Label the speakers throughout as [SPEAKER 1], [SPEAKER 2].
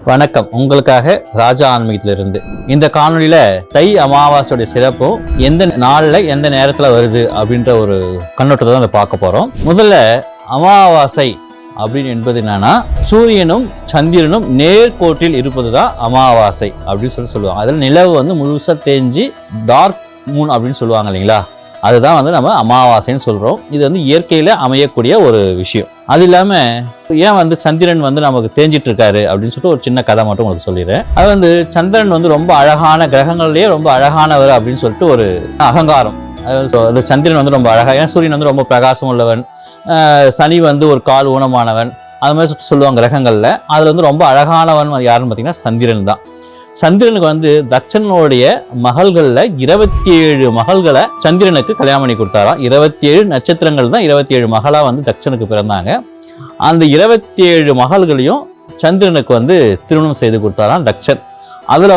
[SPEAKER 1] வணக்கம். உங்களுக்காக ராஜா ஆன்மீகத்திலிருந்து இந்த காணொலியில தை அமாவாசையோட சிறப்பும் எந்த நாள்ல எந்த நேரத்துல வருது அப்படின்ற ஒரு கண்ணோட்டத்தை தான் பார்க்க போறோம். முதல்ல அமாவாசை அப்படின்னு என்பது என்னன்னா, சூரியனும் சந்திரனும் நேர்கோட்டில் இருப்பதுதான் அமாவாசை அப்படின்னு சொல்லுவாங்க. அதில் நிலவு முழுசா தேஞ்சு டார்க் மூன் அப்படின்னு சொல்லுவாங்க இல்லைங்களா, அதுதான் நம்ம அமாவாசைன்னு சொல்றோம். இது இயற்கையில அமையக்கூடிய ஒரு விஷயம். அது இல்லாம ஏன் சந்திரன் நமக்கு தேஞ்சிட்டு இருக்காரு அப்படின்னு சொல்லிட்டு ஒரு சின்ன கதை மட்டும் உங்களுக்கு சொல்லிடுறேன். அது சந்திரன் ரொம்ப அழகான கிரகங்கள்லயே ரொம்ப அழகானவர் அப்படின்னு சொல்லிட்டு ஒரு அகங்காரம். அது சந்திரன் ரொம்ப அழகா, ஏன்னா சூரியன் ரொம்ப பிரகாசம் உள்ளவன், சனி ஒரு கால் ஊனமானவன், அது மாதிரி சொல்லுவாங்க கிரகங்கள்ல. அதுல ரொம்ப அழகானவன் யாருன்னு பார்த்தீங்கன்னா சந்திரன் தான். சந்திரனுக்கு தட்சனுடைய மகள்கள்ல 27 மகள்களை சந்திரனுக்கு கல்யாணம் பண்ணி கொடுத்தாராம். 27 நட்சத்திரங்கள் தான் 27 மகளா தட்சனுக்கு பிறந்தாங்க. அந்த 27 மகள்களையும் சந்திரனுக்கு திருமணம் செய்து கொடுத்தாராம் தட்சன். அதுல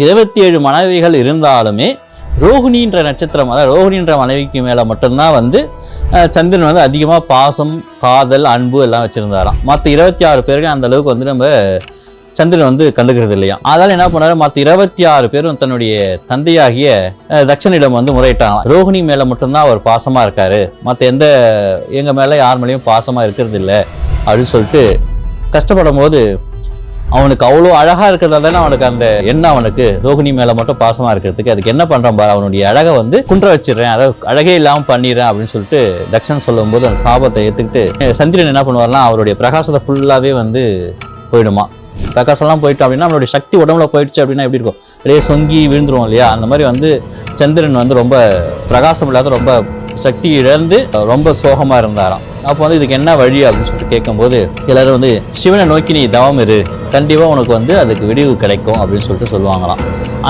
[SPEAKER 1] 27 மனைவிகள் இருந்தாலுமே ரோஹிணின்ற நட்சத்திரம், அதாவது ரோஹிணின்ற மனைவிக்கு மேல மட்டும்தான் சந்திரன் அதிகமா பாசம், காதல், அன்பு எல்லாம் வச்சிருந்தாராம். மற்ற 26 பேருக்கு அந்த அளவுக்கு நம்ம சந்திரன் கண்டுக்கிறது இல்லையா. அதனால என்ன பண்ணாரு, மற்ற 26 பேரும் தன்னுடைய தந்தையாகிய தட்சனிடம் முறையிட்டாங்களாம். ரோஹிணி மேல மட்டும்தான் அவர் பாசமா இருக்காரு, மற்ற எங்க மேல யார் மேலேயும் பாசமா இருக்கிறது இல்லை அப்படின்னு சொல்லிட்டு கஷ்டப்படும் போது, அவனுக்கு அவ்வளோ அழகா இருக்கிறதா தானே அவனுக்கு அந்த எண்ணம், அவனுக்கு ரோஹிணி மேல மட்டும் பாசமா இருக்கிறதுக்கு அதுக்கு என்ன பண்றான் பாரு, அவனுடைய அழகை குன்ற வச்சிடறேன், அதாவது அழகே இல்லாம பண்ணிடுறேன் அப்படின்னு சொல்லிட்டு தட்சன் சொல்லும் போது அந்த சாபத்தை ஏத்துக்கிட்டு சந்திரன் என்ன பண்ணுவார்னா, அவருடைய பிரகாசத்தை ஃபுல்லாவே போயிடுமா. பிரகாசம்லாம் போயிட்டு அப்படின்னா நம்மளுடைய சக்தி உடம்புல போயிடுச்சு அப்படின்னா எப்படி இருக்கும், அப்படியே சொங்கி விழுந்துருவோம் இல்லையா. அந்த மாதிரி சந்திரன் ரொம்ப பிரகாசம் இல்லாத, ரொம்ப சக்தி இழந்து ரொம்ப சோகமா இருந்தாராம். அப்போ இதுக்கு என்ன வழி அப்படின்னு சொல்லிட்டு கேட்கும்போது எல்லாரும் சிவனை நோக்கி நீ தவம் இரு, கண்டிப்பா உனக்கு அதுக்கு விடிவு கிடைக்கும் அப்படின்னு சொல்லிட்டு சொல்லுவாங்களாம்.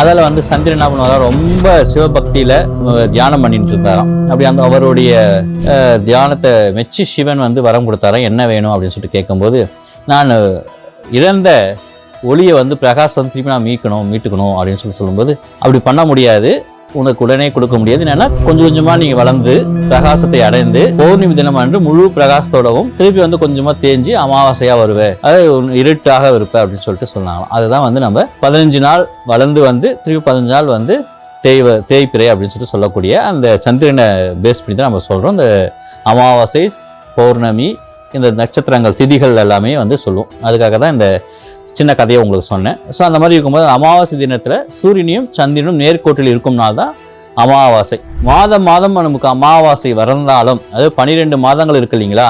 [SPEAKER 1] அதில் சந்திரன் என்ன பண்ணுவாரா, ரொம்ப சிவபக்தியில தியானம் பண்ணிட்டு இருந்தாராம். அப்படி அவருடைய தியானத்தை மெச்சி சிவன் வரம் கொடுத்தாராம். என்ன வேணும் அப்படின்னு சொல்லிட்டு கேட்கும்போது, நான் இழந்த ஒளியை பிரகாசம் திருப்பி நான் மீட்டுக்கணும் அப்படின்னு சொல்லும்போது, அப்படி பண்ண முடியாது, உனக்கு உடனே கொடுக்க முடியாது. என்னன்னா கொஞ்சம் கொஞ்சமா நீங்க வளர்ந்து பிரகாசத்தை அடைந்து பௌர்ணமி தினம் அன்று முழு பிரகாசத்தோடவும் திருப்பி கொஞ்சமா தேஞ்சி அமாவாசையா வருவே, அதாவது இருட்டாக இருப்ப அப்படின்னு சொல்லிட்டு சொன்னாங்களாம். அதுதான் நம்ம 15 நாள் வளர்ந்து திருப்பி 15 நாள் தேய்பிறை அப்படின்னு சொல்லிட்டு சொல்லக்கூடிய அந்த சந்திரனை பேஸ் பண்ணி தான் நம்ம சொல்றோம். இந்த அமாவாசை, பௌர்ணமி, இந்த நட்சத்திரங்கள், திதிகள் எல்லாமே சொல்லுவோம். அதுக்காக தான் இந்த சின்ன கதையை உங்களுக்கு சொன்னேன். ஸோ அந்த மாதிரி இருக்கும்போது அமாவாசை தினத்தில் சூரியனையும் சந்திரனும் நேர்கோட்டில் இருக்கும் நாள் தான் அமாவாசை. மாதம் நமக்கு அமாவாசை வந்தாலும், அது 12 மாதங்கள் இருக்கு இல்லைங்களா,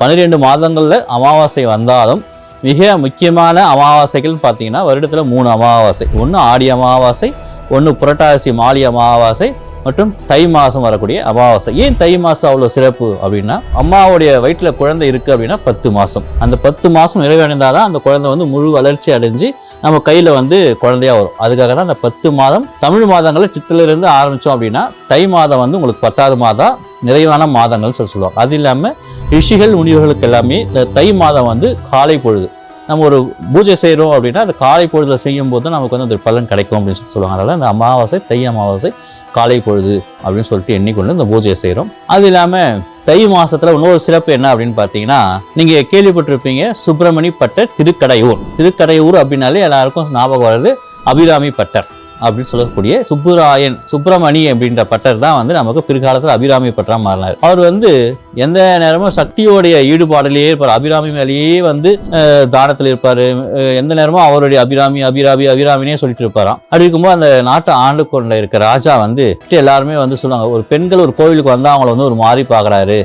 [SPEAKER 1] 12 மாதங்களில் அமாவாசை வந்தாலும் மிக முக்கியமான அமாவாசைகள்னு பார்த்தீங்கன்னா வருடத்தில் 3 அமாவாசை. ஒன்று ஆடி அமாவாசை, ஒன்று புரட்டாசி மாலி அமாவாசை மற்றும் தை மாதம் வரக்கூடிய அமாவாசை. ஏன் தை மாதம் அவ்வளோ சிறப்பு அப்படின்னா, அம்மாவுடைய வயிற்றுல குழந்தை இருக்குது அப்படின்னா 10 மாதம், அந்த 10 மாதம் நிறைவடைந்தால் தான் அந்த குழந்தை முழு வளர்ச்சி அடைஞ்சு நம்ம கையில் குழந்தையா வரும். அதுக்காக தான் அந்த 10 மாதம், தமிழ் மாதங்களில் சித்திலிருந்து ஆரம்பித்தோம் அப்படின்னா தை மாதம் உங்களுக்கு 10வது மாதம் நிறைவான மாதங்கள் சொல்லுவாங்க. அது இல்லாமல் ரிஷிகள் முனிவர்களுக்கு எல்லாமே இந்த தை மாதம் காலை பொழுது நம்ம ஒரு பூஜை செய்கிறோம் அப்படின்னா அந்த காலை பொழுதுல செய்யும் போது தான் நமக்கு அந்த பலன் கிடைக்கும் அப்படின்னு சொல்லுவாங்க. அதனால இந்த அமாவாசை, தை அமாவாசை காலை பொழுது அப்படின்னு சொல்லிட்டு எண்ணிக்கொண்டு இந்த பூஜையை செய்கிறோம். அது இல்லாமல் தை மாசத்துல இன்னொரு சிறப்பு என்ன அப்படின்னு பார்த்தீங்கன்னா, நீங்க கேள்விப்பட்டிருப்பீங்க சுப்பிரமணி பட்டர் திருக்கடையூர் அப்படின்னாலே எல்லாருக்கும் ஞாபகம் வருது அபிராமி பட்டர் அப்படின்னு சொல்லக்கூடிய சுப்பிரமணி அப்படின்ற பட்டர் தான் நமக்கு பிற்காலத்தில் அபிராமி பட்டரா மாறினார். அவர் எந்த நேரமும் சக்தியோடைய ஈடுபாடுலேயே இருப்பார், அபிராமி மேலேயே தானத்தில் இருப்பார். எந்த நேரமும் அவருடைய அபிராமினே சொல்லிட்டு இருப்பாராம். அப்படி இருக்கும்போது அந்த நாட்டை ஆண்டு கொண்ட இருக்க ராஜா எல்லாருமே சொல்லுவாங்க, ஒரு பெண்கள் ஒரு கோவிலுக்கு வந்தால் அவங்கள ஒரு மாதிரி பார்க்குறாரு,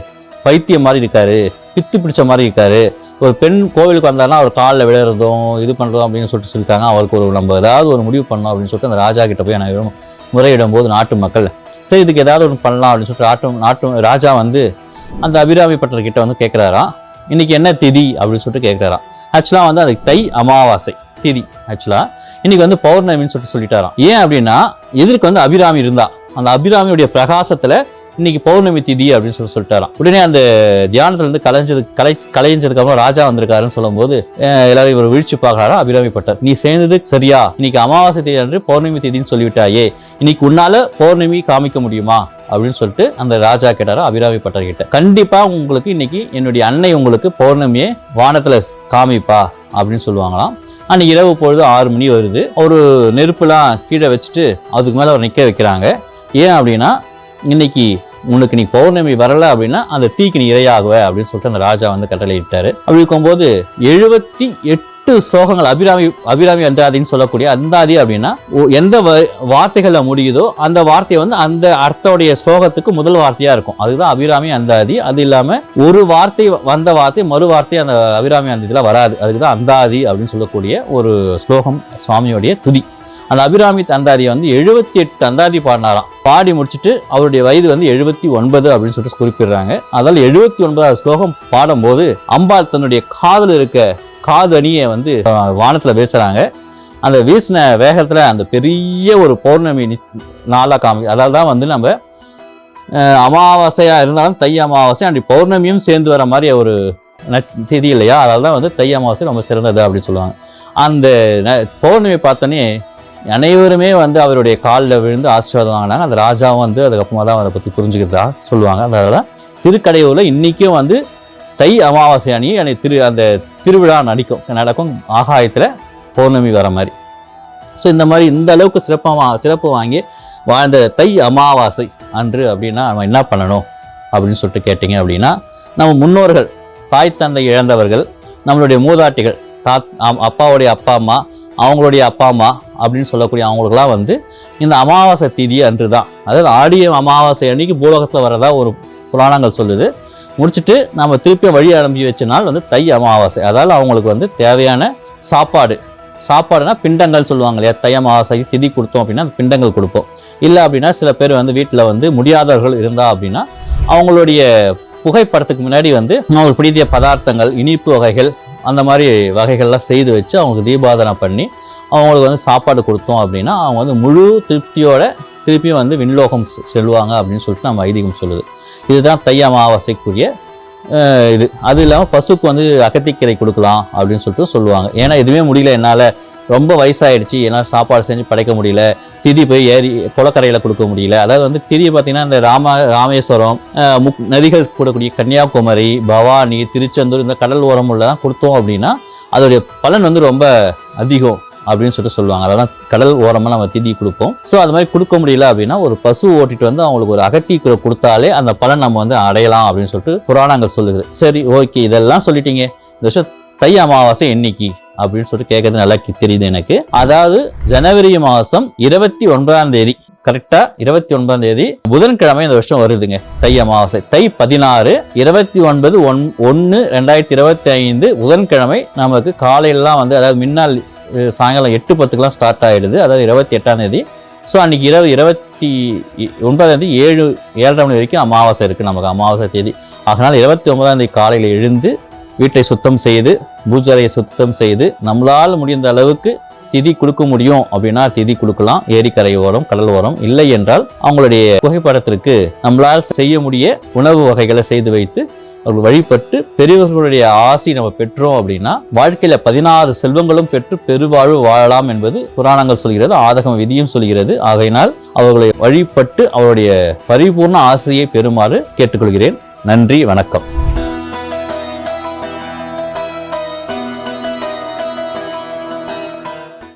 [SPEAKER 1] பைத்தியம் மாதிரி இருக்காரு, பித்து பிடிச்ச மாதிரி இருக்காரு, ஒரு பெண் கோவிலுக்கு வந்தாருன்னா அவர் காலில் விழுறதும் இது பண்ணுறதும் அப்படின்னு சொல்லிட்டாங்க. அவருக்கு நம்ம ஏதாவது ஒரு முடிவு பண்ணோம் அப்படின்னு சொல்லிட்டு அந்த ராஜா கிட்ட போய் நான் முறையிடும் போது நாட்டு மக்கள் சரி இதுக்கு ஏதாவது ஒன்று பண்ணலாம் அப்படின்னு சொல்லிட்டு நாட்டு ராஜா அந்த அபிராமி பட்டர்கிட்ட கேட்குறாராம், இன்னைக்கு என்ன திதி அப்படின்னு சொல்லிட்டு கேட்குறாராம். ஆக்சுவலாக அதுக்கு தை அமாவாசை திதி, ஆக்சுவலாக இன்னைக்கு பௌர்ணமின்னு சொல்லிட்டாராம். ஏன் அப்படின்னா எதிர்க்கு அபிராமி இருந்தா அந்த அபிராமியுடைய பிரகாசத்தில் இன்னைக்கு பௌர்ணமி திதி அப்படின்னு சொல்லிட்டாராம். உடனே அந்த தியானத்துல கலைஞ்சதுக்கு அப்புறம் ராஜா வந்திருக்காருன்னு சொல்லும் போது எல்லாரும் இவர் வீழ்ச்சி பார்க்கறாரா அபிராமி பட்டர், நீ சேர்ந்தது சரியா, இன்னைக்கு அமாவாசை தேதி அன்று பௌர்ணமி தேதின்னு சொல்லிவிட்டாயே, இன்னைக்கு உன்னால பௌர்ணமி காமிக்க முடியுமா அப்படின்னு சொல்லிட்டு அந்த ராஜா கேட்டாரோ அபிராமி பட்டர் கிட்ட. கண்டிப்பா உங்களுக்கு இன்னைக்கு என்னுடைய அன்னை உங்களுக்கு பௌர்ணமியை வானத்துல காமிப்பா அப்படின்னு சொல்லுவாங்களாம். அன்னைக்கு இரவு பொழுது 6 மணி வருது. ஒரு நெருப்புலாம் கீழே வச்சுட்டு அதுக்கு மேலே அவர் நிற்க வைக்கிறாங்க. ஏன் அப்படின்னா இன்னைக்கு உனக்கு நீ பௌர்ணமி வரல அப்படின்னா அந்த தீக்கு நீ இரையாகுவ அப்படின்னு சொல்லிட்டு அந்த ராஜா வந்து கட்டளையிட்டாரு. அப்படி இருக்கும்போது 78 ஸ்லோகங்கள் அபிராமி அந்தாதின்னு சொல்லக்கூடிய அந்தாதி அப்படின்னா எந்த வார்த்தைகள்ல முடியுதோ அந்த வார்த்தை வந்து அந்த அர்த்தோடைய ஸ்லோகத்துக்கு முதல் வார்த்தையா இருக்கும். அதுதான் அபிராமி அந்தாதி. அது இல்லாம ஒரு வார்த்தை வந்த வார்த்தை மறு வார்த்தை அந்த அபிராமி அந்தாதியில வராது. அதுக்குதான் அந்தாதி அப்படின்னு சொல்லக்கூடிய ஒரு ஸ்லோகம் சுவாமியோடைய துதி. அந்த அபிராமி அந்தாதியை வந்து 78 அந்தாதி பாடினாராம். பாடி முடிச்சுட்டு அவருடைய வயது வந்து 79 அப்படின்னு சொல்லிட்டு குறிப்பிடுறாங்க. அதால் 79வது ஸ்லோகம் பாடும்போது அம்பாள் தன்னுடைய காதில் இருக்க காது அணியை வந்து வானத்துல வீசுறாங்க. அந்த வீசின வேகத்துல அந்த பெரிய ஒரு பௌர்ணமி நாளா அதாவது தான் வந்து நம்ம அமாவாசையா இருந்தாலும் தை அமாவாசை அப்படி பௌர்ணமியும் சேர்ந்து வர மாதிரி ஒரு திதி இல்லையா, அதனால தான் வந்து தை அமாவாசை ரொம்ப சிறந்தது அப்படின்னு சொல்லுவாங்க. அந்த பௌர்ணமி பார்த்தோன்னே அனைவருமே வந்து அவருடைய காலில் விழுந்து ஆசீர்வாதம் வாங்கினாங்க. அந்த ராஜாவும் வந்து அதுக்கப்புறமா தான் அதை பற்றி புரிஞ்சுக்கிறதா சொல்லுவாங்க. அதனால தான் திருக்கடையூரில் இன்றைக்கும் வந்து தை அமாவாசை அணி அந்த திருவிழா நடக்கும் ஆகாயத்தில் பௌர்ணமி வர மாதிரி. ஸோ இந்த மாதிரி இந்த அளவுக்கு சிறப்பு வாங்கி வாழ்ந்த தை அமாவாசை அன்று அப்படின்னா நம்ம என்ன பண்ணணும் அப்படின்னு சொல்லிட்டு கேட்டிங்க அப்படின்னா, நம்ம முன்னோர்கள் தாய் தந்தை இழந்தவர்கள், நம்மளுடைய மூதாட்டிகள் அப்பாவுடைய அப்பா அம்மா அவங்களுடைய அப்பா அம்மா அப்படின்னு சொல்லக்கூடிய அவங்களுக்குலாம் வந்து இந்த அமாவாசை திதி அன்று தான், அதாவது ஆடிய அமாவாசை அன்னைக்கு பூலோகத்தில் வரதா ஒரு புராணங்கள் சொல்லுது. முடிச்சுட்டு நம்ம திருப்பி வழி அனுப்பி வச்ச நாள் வந்து தை அமாவாசை. அதாவது அவங்களுக்கு வந்து தேவையான சாப்பாடுனா பிண்டங்கள் சொல்லுவாங்க இல்லையா, தை அமாவாசை திதி கொடுத்தோம் அப்படின்னா அந்த பிண்டங்கள் கொடுப்போம். இல்லை அப்படின்னா சில பேர் வந்து வீட்டில் வந்து முடியாதவர்கள் இருந்தா அப்படின்னா அவங்களுடைய புகைப்படத்துக்கு முன்னாடி வந்து அவங்களுக்கு பிடித்த பதார்த்தங்கள் இனிப்பு வகைகள் அந்த மாதிரி வகைகள்லாம் செய்து வச்சு அவங்களுக்கு தீபாதனை பண்ணி அவங்களுக்கு வந்து சாப்பாடு கொடுத்தோம் அப்படின்னா அவங்க வந்து முழு திருப்தியோட திருப்பியும் வந்து விண்லோகம் செல்வாங்க அப்படின்னு சொல்லிட்டு நம்ம ஐதீகம் சொல்லுது. இதுதான் தை அமாவாசைக்குரிய இது. அது இல்லாமல் பசுக்கு வந்து அகத்திக்கீரை கொடுக்கலாம் அப்படின்னு சொல்லிட்டு சொல்லுவாங்க. ஏன்னா எதுவுமே முடியல, என்னால் ரொம்ப வயசாகிடுச்சு, என்னால் சாப்பாடு செஞ்சு படைக்க முடியல, திதி போய் ஏறி குளக்கரையில் கொடுக்க முடியல. அதாவது வந்து திதி பார்த்திங்கன்னா இந்த ராமேஸ்வரம் நதிகள் கூடக்கூடிய கன்னியாகுமரி, பவானி, திருச்செந்தூர் இந்த கடல் ஓரம் உள்ள தான் கொடுத்தோம் அப்படின்னா அதோடைய பலன் வந்து ரொம்ப அதிகம் அப்படின்னு சொல்லிட்டு சொல்லுவாங்க. அதெல்லாம் கடல் ஓரமாக நம்ம திதி கொடுப்போம். ஸோ அது மாதிரி கொடுக்க முடியல அப்படின்னா ஒரு பசு ஓட்டிட்டு வந்து அவங்களுக்கு ஒரு அகத்திக்கீரை கொடுத்தாலே அந்த பலன் நம்ம வந்து அடையலாம் அப்படின்னு சொல்லிட்டு புராணங்கள் சொல்லுது. சரி, ஓகே, இதெல்லாம் சொல்லிட்டீங்க, இந்த வருஷம் தை அமாவாசை என்னைக்கு அப்படின்னு சொல்லிட்டு கேட்கறது நல்லா தெரியுது எனக்கு. அதாவது ஜனவரி மாதம் 29ஆம் தேதி, கரெக்டா 29ஆம் தேதி புதன்கிழமை இந்த வருஷம் வருதுங்க தை அமாவாசை. தை 16 29/1/2025 புதன்கிழமை நமக்கு காலையிலலாம் வந்து அதாவது முன்னால் சாயங்காலம் 8:10 ஸ்டார்ட் ஆகிடுது. அதாவது 28ஆம் தேதி. ஸோ அன்றைக்கி இரவு 29ஆம் தேதி 7:30 மணி வரைக்கும் அமாவாசை இருக்குது நமக்கு, அமாவாசை தேதி. அதனால் 29ஆம் தேதி காலையில் எழுந்து வீட்டை சுத்தம் செய்து பூஜையை சுத்தம் செய்து நம்மளால் முடிந்த அளவுக்கு திதி கொடுக்க முடியும் அப்படின்னா திதி கொடுக்கலாம். ஏரிக்கரை ஓரம் கடல் ஓரம். இல்லை என்றால் அவங்களுடைய புகைப்படத்திற்கு நம்மளால் செய்ய முடிய உணவு வகைகளை செய்து வைத்து அவர்கள் வழிபட்டு பெரியவர்களுடைய ஆசி நம்ம பெற்றோம் அப்படின்னா வாழ்க்கையில 16 செல்வங்களும் பெற்று பெருவாழ்வு வாழலாம் என்பது புராணங்கள் சொல்கிறது, ஆதகம் விதியும் சொல்கிறது. ஆகையினால் அவர்களை வழிபட்டு அவருடைய பரிபூர்ண ஆசையை பெறுமாறு கேட்டுக்கொள்கிறேன். நன்றி, வணக்கம்.